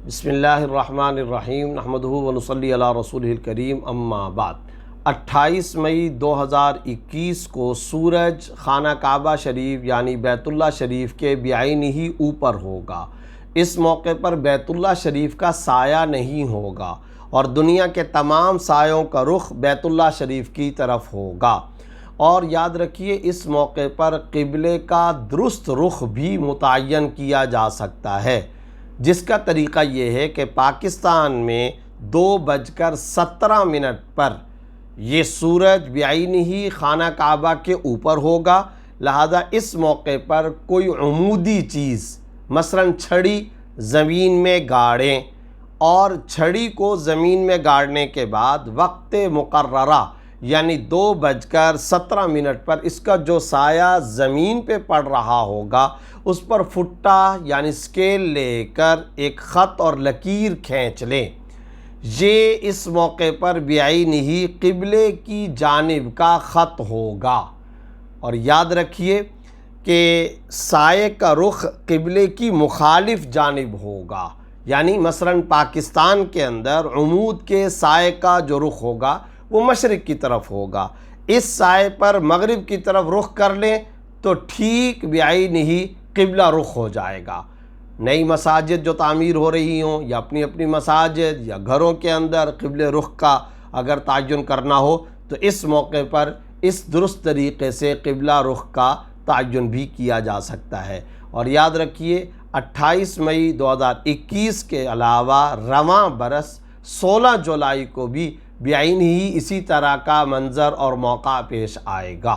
بسم اللہ الرحمن الرحیم نحمدہ ونصلی علی رسولہ الکریم اما بعد 28 مئی 2021 کو سورج خانہ کعبہ شریف یعنی بیت اللہ شریف کے بعین ہی اوپر ہوگا۔ اس موقع پر بیت اللہ شریف کا سایہ نہیں ہوگا اور دنیا کے تمام سایوں کا رخ بیت اللہ شریف کی طرف ہوگا۔ اور یاد رکھیے اس موقع پر قبلے کا درست رخ بھی متعین کیا جا سکتا ہے، جس کا طریقہ یہ ہے کہ پاکستان میں 2:17 پر یہ سورج بعین ہی خانہ کعبہ کے اوپر ہوگا، لہذا اس موقع پر کوئی عمودی چیز مثلاً چھڑی زمین میں گاڑیں اور چھڑی کو زمین میں گاڑنے کے بعد وقت مقررہ یعنی 2:17 پر اس کا جو سایہ زمین پہ پڑ رہا ہوگا اس پر فٹا یعنی اسکیل لے کر ایک خط اور لکیر کھینچ لیں۔ یہ اس موقع پر بعین ہی قبلے کی جانب کا خط ہوگا۔ اور یاد رکھیے کہ سائے کا رخ قبلے کی مخالف جانب ہوگا، یعنی مثلاً پاکستان کے اندر عمود کے سائے کا جو رخ ہوگا وہ مشرق کی طرف ہوگا۔ اس سائے پر مغرب کی طرف رخ کر لیں تو ٹھیک بعین ہی قبلہ رخ ہو جائے گا۔ نئی مساجد جو تعمیر ہو رہی ہوں یا اپنی اپنی مساجد یا گھروں کے اندر قبل رخ کا اگر تعین کرنا ہو تو اس موقع پر اس درست طریقے سے قبلہ رخ کا تعین بھی کیا جا سکتا ہے۔ اور یاد رکھیے 28 مئی 2021 کے علاوہ رواں برس 16 جولائی کو بھی بعین ہی اسی طرح کا منظر اور موقع پیش آئے گا۔